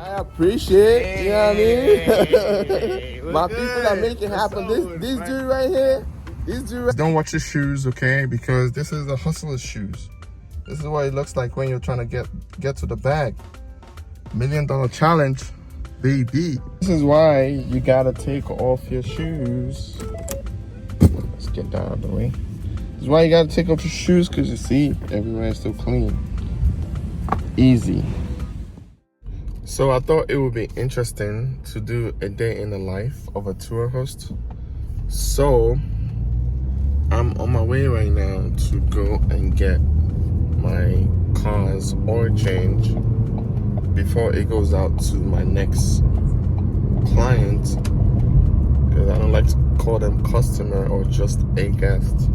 I appreciate, you know what I mean? My good. people that make it happen. This dude right here, this dude right. Don't watch the shoes, okay? Because this is the hustler's shoes. This is what it looks like when you're trying to get to the bag. $1 million challenge, baby. This is why you gotta take off your shoes. Let's get that out of the way. This is why you gotta take off your shoes, because you see, everywhere is still clean. Easy. So I thought it would be interesting to do a day in the life of a tour host. So I'm on my way right now to go and get my car's oil change before it goes out to my next client, because I don't like to call them customer or just a guest.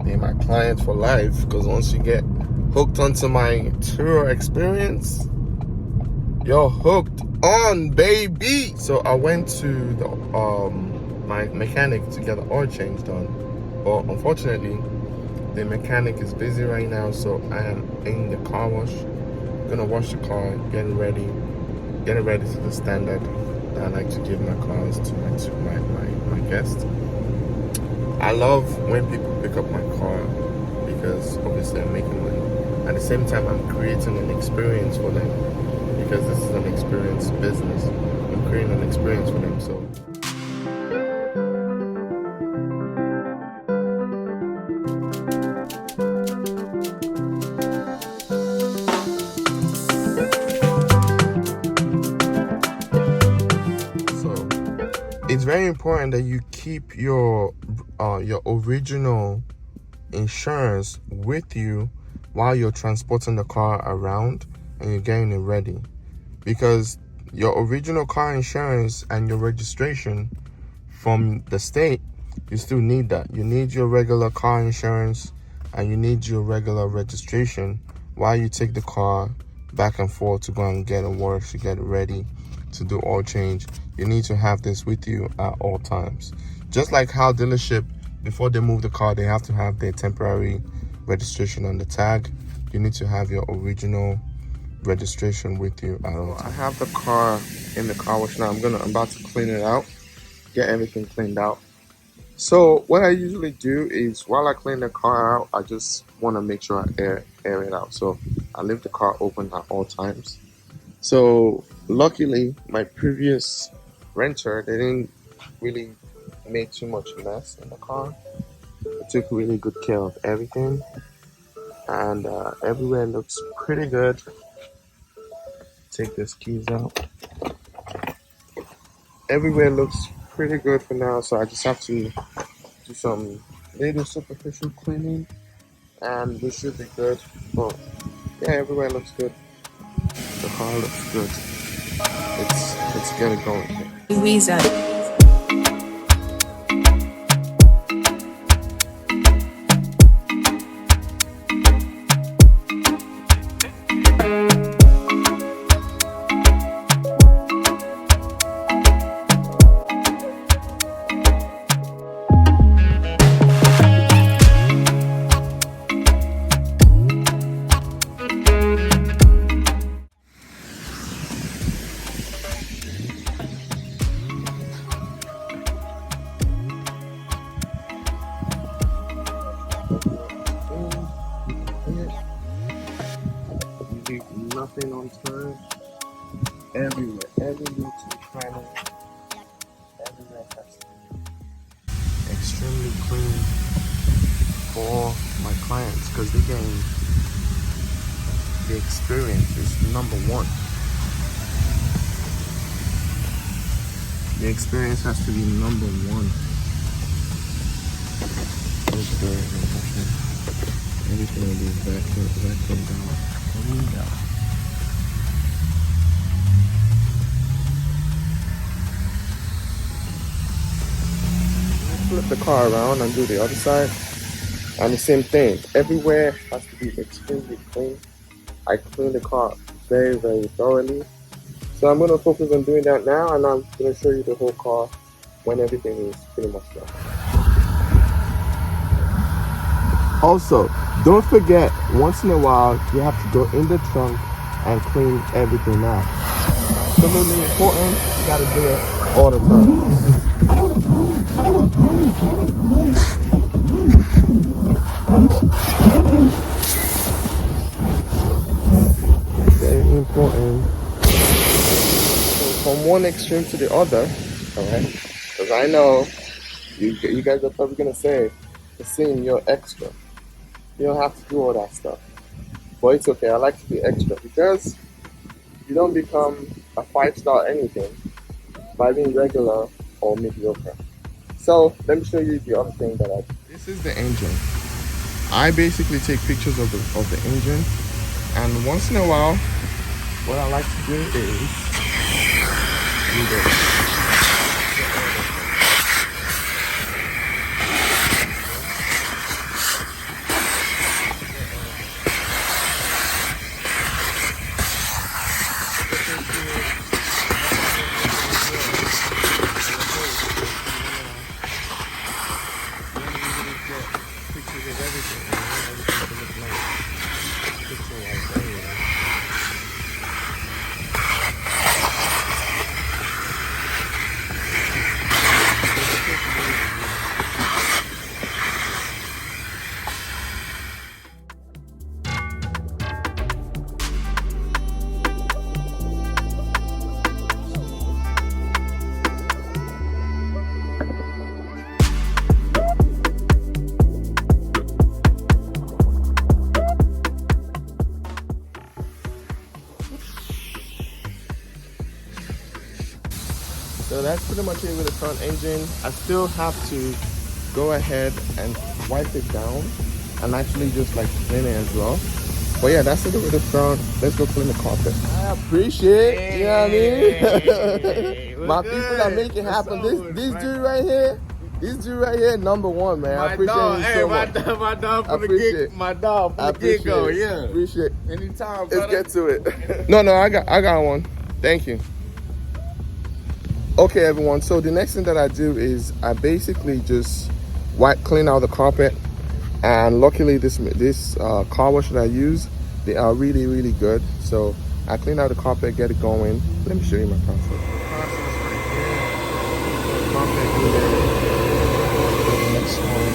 They're my client for life, because once you get hooked onto my tour experience, you're hooked on, baby. So I went to the my mechanic to get the oil change done, but unfortunately the mechanic is busy right now, so I am in the car wash. Gonna wash the car, getting ready to the standard that I like to give my cars to my guests. I love when people pick up my car, because obviously I'm making money. At the same time, I'm creating an experience for them, because this is an experience business. I'm creating an experience for them. So it's very important that you keep your original insurance with you while you're transporting the car around and you're getting it ready, because your original car insurance and your registration from the state, you still need that. You need your regular car insurance and you need your regular registration while you take the car back and forth to go and get it washed, to get it ready, to do oil change. You need to have this with you at all times. Just like how dealership, before they move the car, they have to have their temporary registration on the tag. You need to have your original registration with you at all times. I have the car in the car wash now. I'm about to clean it out, get everything cleaned out. So what I usually do is, while I clean the car out, I just want to make sure I air it out. So I leave the car open at all times. So luckily, my previous renter, they didn't really make too much mess in the car. They took really good care of everything, and everywhere looks pretty good. Take these keys out. Everywhere looks pretty good for now, so I just have to do some little superficial cleaning and we should be good. But yeah, everywhere looks good. The car looks good. Let's get it going. Louisa. Nothing on time. Everywhere. Every little panel. Everywhere has to be extremely clean for my clients, because they're getting the experience is number one. The experience has to be number one. Everything will be vacuumed down. Cleaned out. Flip the car around and do the other side, and the same thing. Everywhere has to be extremely clean. I clean the car very, very thoroughly. So I'm going to focus on doing that now, and I'm going to show you the whole car when everything is pretty much done. Also, don't forget, once in a while, you have to go in the trunk and clean everything out. absolutely important. You gotta do it all the time. Very important. So from one extreme to the other, alright? Because I know you guys are probably gonna say, Kaseem, you're extra. You don't have to do all that stuff. But it's okay, I like to be extra because you don't become a 5-star anything by being regular or mediocre. So let me show you the other thing that I do. This is the engine. I basically take pictures of the engine, and once in a while, what I like to do is do this. So that's pretty much it with the front engine. I still have to go ahead and wipe it down and actually just like clean it as well. But yeah, that's it with the front. Let's go clean the carpet. I appreciate, you know what I mean? My people that make it happen. This dude right here, #1, man. I appreciate it so much. My dog for the get-go, yeah. Appreciate it. Anytime, brother. Let's get to it. No, I got one. Thank you. Okay, everyone. So the next thing that I do is I basically just clean out the carpet. And luckily, this car wash that I use, they are really, really good. So I clean out the carpet, get it going. Let me show you my process. Carpet in there. The next one.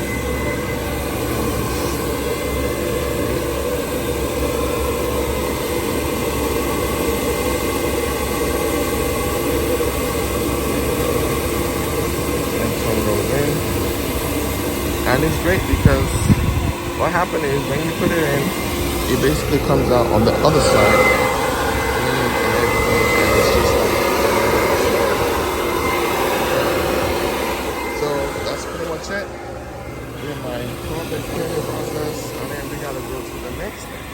Next one goes in. And it's great because what happens is when you put it in, it basically comes out on the other side. And it's just like, so that's pretty much it. Get my carpet cleaning process, and then we gotta go to the next thing.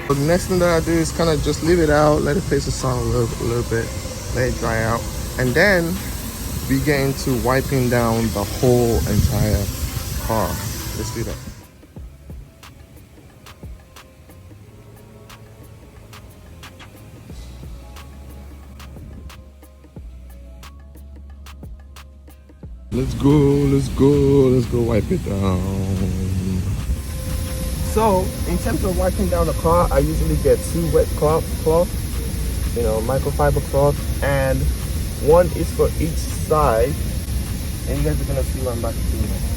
So the next thing that I do is kind of just leave it out, let it face the sun a little bit, let it dry out, and then we get into wiping down the whole entire car. Let's do that. Let's go wipe it down. So, in terms of wiping down the car, I usually get 2 wet cloth, you know, microfiber cloth, and one is for each side. And you guys are gonna see what I'm about to do next.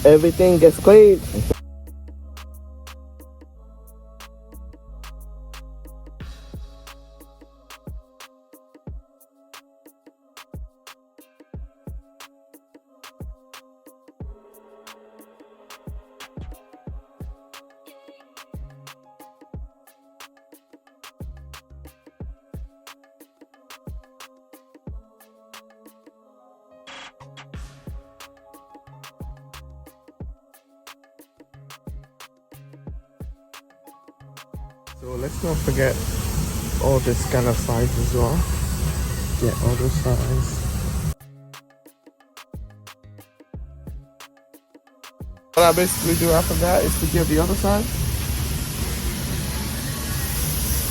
Everything gets cleaned. So let's not forget all the scanner size as well. Get all those size. What I basically do after that is to get the other side.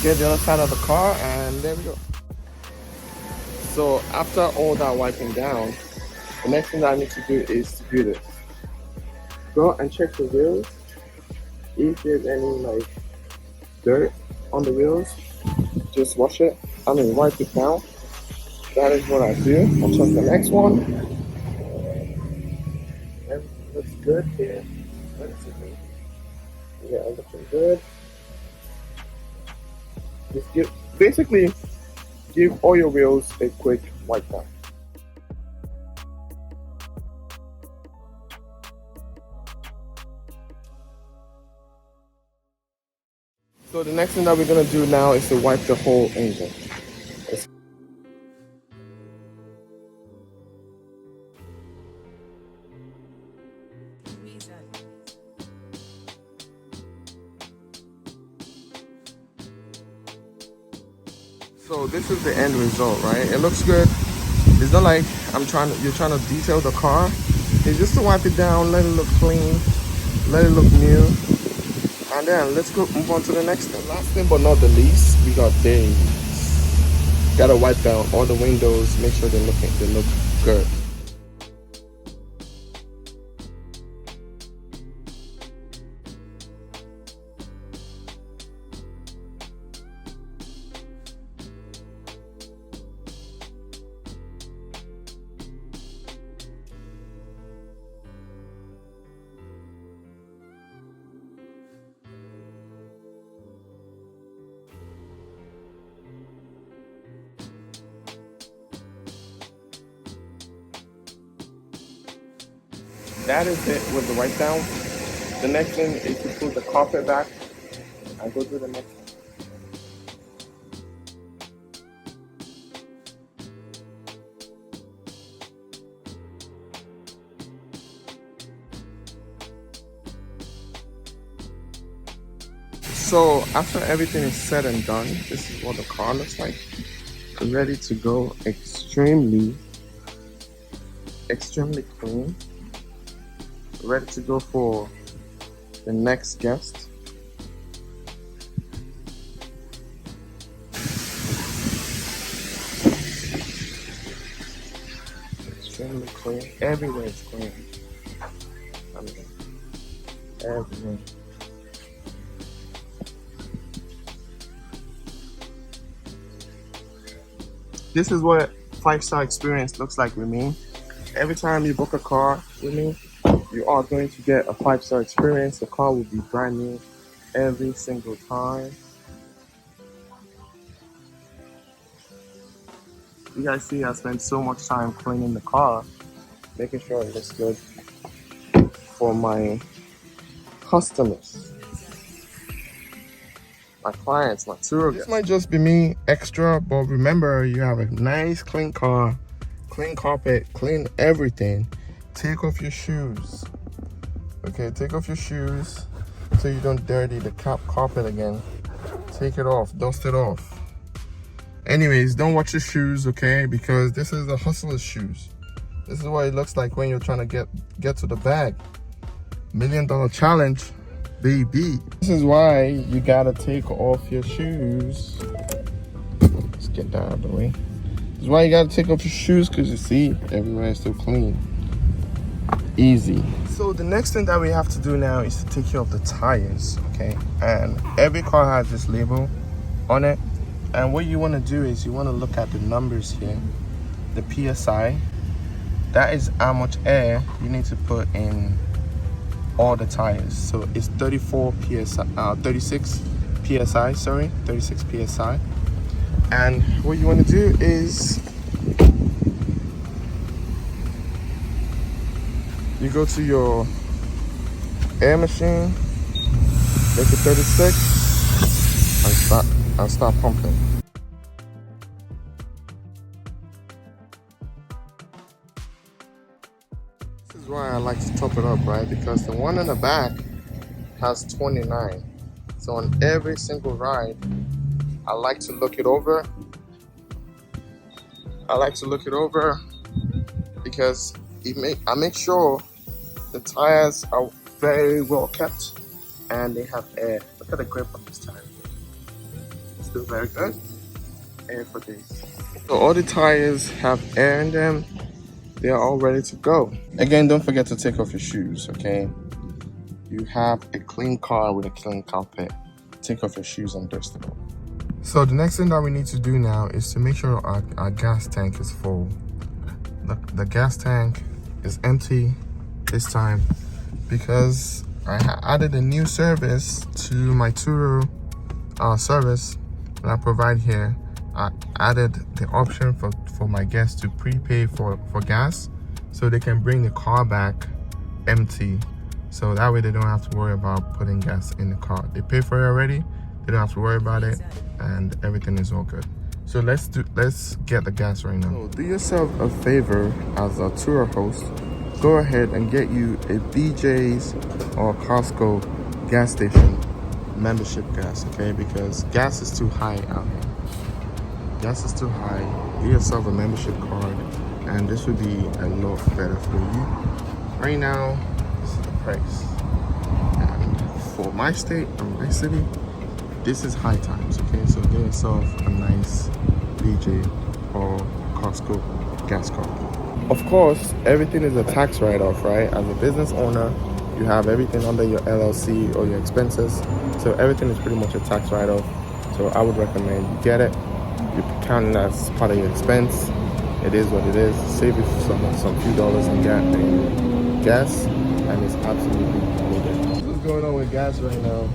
Get the other side of the car, and there we go. So after all that wiping down, the next thing that I need to do is to do this. Go and check the wheels. If there's any like dirt on the wheels, just wash it. Wipe it down. That is what I do. I'll check the next one. Everything looks good here. Let's see. Yeah, looking good. Just give all your wheels a quick wipe down. So the next thing that we're gonna do now is to wipe the whole engine. So this is the end result, right? It looks good. It's not like you're trying to detail the car. It's just to wipe it down, let it look clean, let it look new. And then let's go move on to the next thing. Last thing but not the least, we got days. Gotta wipe down all the windows, make sure they look good. That is it with the wipe down. The next thing is to put the carpet back and go do the next thing. So after everything is said and done, this is what the car looks like. Ready to go, extremely clean. Ready to go for the next guest. Extremely clean. Everywhere is clean. Everywhere. This is what 5-star experience looks like with me. Every time you book a car with me, you are going to get a 5-star experience. The car will be brand new every single time. You guys see I spent so much time cleaning the car, making sure it looks good for my customers, my clients, my tour guests. This might just be me extra, but remember, you have a nice clean car, clean carpet, clean everything. Take off your shoes. Okay, take off your shoes so you don't dirty the carpet again. Take it off, dust it off. Anyways, don't watch your shoes, okay? Because this is the hustler's shoes. This is what it looks like when you're trying to get to the bag. $1 million challenge, baby. This is why you gotta take off your shoes. Let's get that out of the way. This is why you gotta take off your shoes, because you see, everywhere is still clean. Easy. So the next thing that we have to do now is to take care of the tires, okay? And every car has this label on it. And what you want to do is you want to look at the numbers here, the PSI. That is how much air you need to put in all the tires. So it's 34 PSI, 36 PSI, sorry, 36 PSI. And what you want to do is you go to your air machine, make it 36, and start pumping. This is why I like to top it up, right? Because the one in the back has 29. So on every single ride, I like to look it over. Because I make sure the tires are very well kept and they have air. Look at the grip on this tire. Still very good. Air for days. So all the tires have air in them. They are all ready to go. Again, don't forget to take off your shoes, okay? You have a clean car with a clean carpet. Take off your shoes and dust it off. So the next thing that we need to do now is to make sure our gas tank is full. The gas tank is empty this time because I added a new service to my TURO service that I provide here. I added the option for my guests to prepay for gas so they can bring the car back empty. So that way they don't have to worry about putting gas in the car. They pay for it already, they don't have to worry about it, and everything is all good. So let's get the gas right now. So do yourself a favor as a TURO host. Go ahead and get you a BJ's or Costco gas station membership gas, okay? Because gas is too high out here. Gas is too high. Get yourself a membership card and this would be a lot better for you. Right now, this is the price. And for my state or my city, this is high times, okay? So get yourself a nice BJ or Costco gas card. Of course, everything is a tax write-off, right? As a business owner, you have everything under your LLC or your expenses. So everything is pretty much a tax write-off. So I would recommend you get it. You count it as part of your expense. It is what it is. Save you some few dollars in gas, and it's absolutely needed. What's going on with gas right now?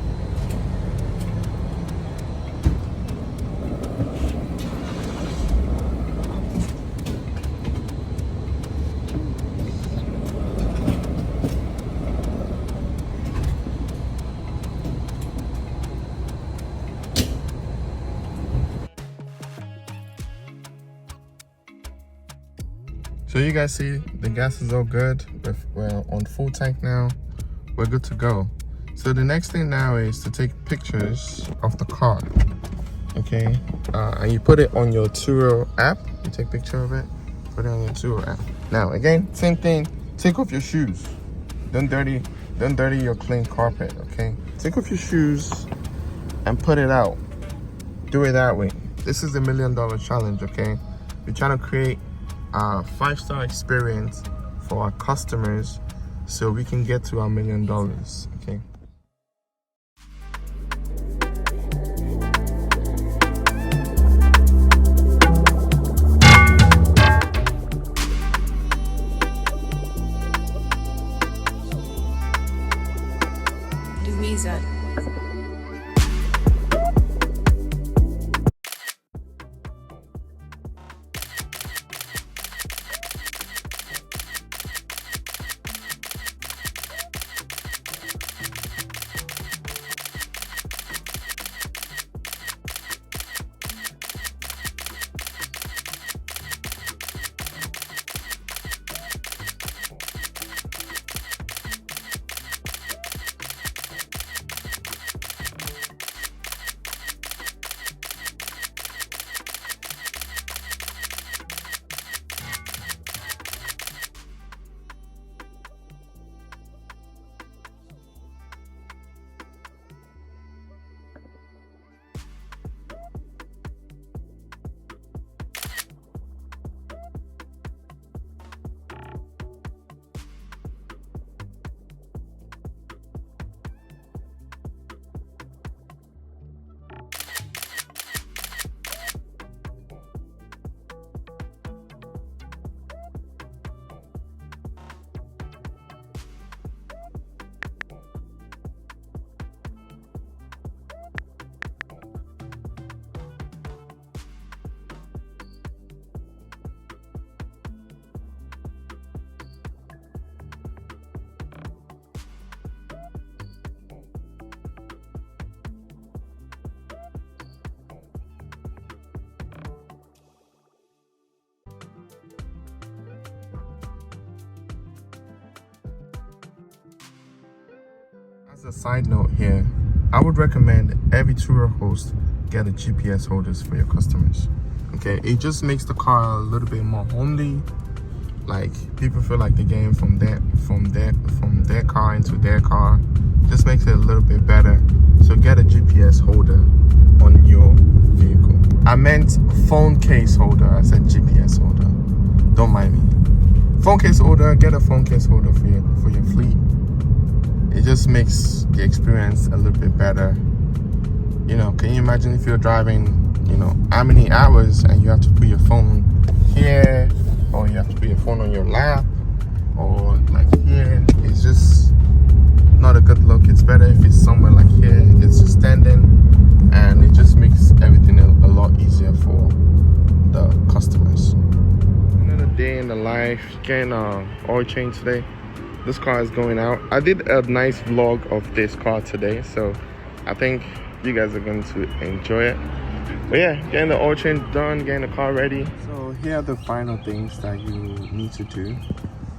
So you guys see the gas is all good. We're on full tank now. We're good to go. So the next thing now is to take pictures of the car, okay? And you put it on your TURO app. You take a picture of it, put it on your TURO app. Now again, same thing. Take off your shoes. Don't dirty your clean carpet, okay? Take off your shoes and put it out. Do it that way. This is the $1 million challenge, okay? We're trying to create a 5-star experience for our customers so we can get to our $1 million, okay? As a side note here, I would recommend every TURO host get a GPS holders for your customers. Okay, it just makes the car a little bit more homely. Like people feel like they're getting from their car into their car. Just makes it a little bit better. So get a GPS holder on your vehicle. I meant phone case holder. I said GPS holder. Don't mind me. Phone case holder. Get a phone case holder for your fleet. It just makes the experience a little bit better. You know, can you imagine if you're driving, you know, how many hours and you have to put your phone here, or you have to put your phone on your lap, or like here? It's just not a good look. It's better if it's somewhere like here. It's just standing, and it just makes everything a lot easier for the customers. Another day in the life, getting oil change today. This car is going out. I did a nice vlog of this car today, so I think you guys are going to enjoy it. But yeah, getting the oil change done, getting the car ready. So here are the final things that you need to do.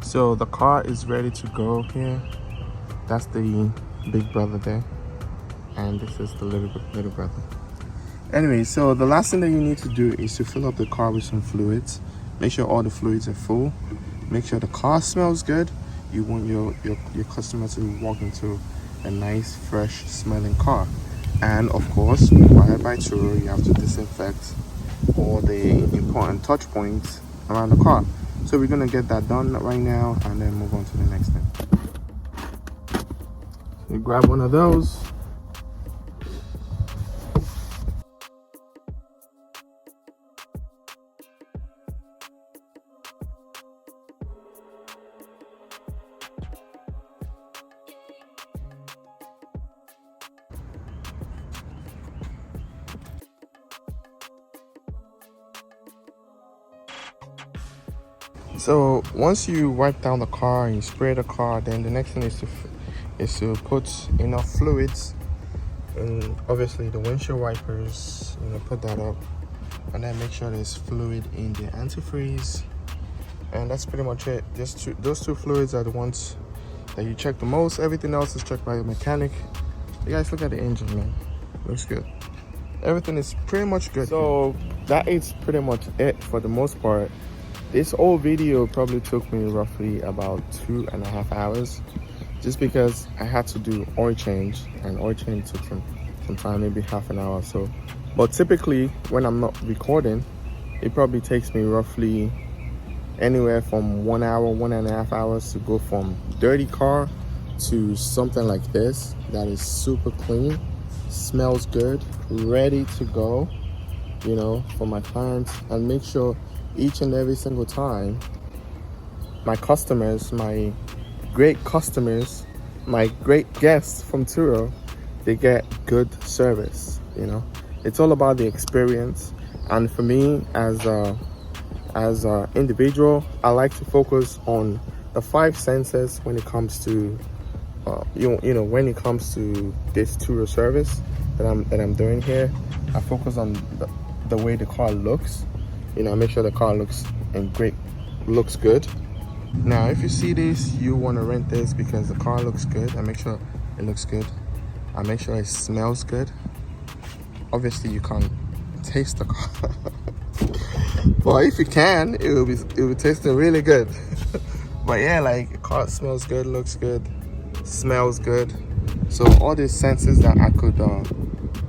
So the car is ready to go here. That's the big brother there, and this is the little brother. Anyway, so the last thing that you need to do is to fill up the car with some fluids. Make sure all the fluids are full. Make sure the car smells good. You want your customer to walk into a nice, fresh smelling car. And of course, required by TURO, you have to disinfect all the important touch points around the car. So we're gonna get that done right now and then move on to the next thing. You grab one of those. So once you wipe down the car and you spray the car, then the next thing is to put enough fluids in, obviously the windshield wipers. You know, put that up, and then make sure there's fluid in the antifreeze, and that's pretty much it. Just those two fluids are the ones that you check the most. Everything else is checked by the mechanic. You guys look at the engine, man. Looks good. Everything is pretty much good. So that is pretty much it for the most part. This whole video probably took me roughly about 2.5 hours, just because I had to do oil change, and oil change took some time, maybe half an hour or so. But typically when I'm not recording, it probably takes me roughly anywhere from 1 hour, 1.5 hours to go from dirty car to something like this that is super clean, smells good, ready to go, you know, for my clients. And make sure each and every single time my customers, my great customers, my great guests from TURO, they get good service. You know, it's all about the experience. And for me, as a individual, I like to focus on the 5 senses when it comes to you know, when it comes to this TURO service that I'm doing here. I focus on the way the car looks. You know, make sure the car looks good. Now, if you see this, you want to rent this because the car looks good. I make sure it looks good. I make sure it smells good. Obviously, you can't taste the car, but if you can, it will be tasting really good. But yeah, like, the car smells good, looks good, smells good. So all these senses that I could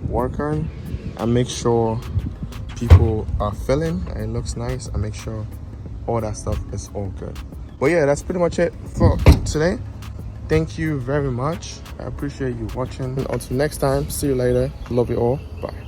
work on, I make sure people are feeling and it looks nice. I make sure all that stuff is all good. But yeah, that's pretty much it for today. Thank you very much. I appreciate you watching. Until next time, see you later. Love you all. Bye.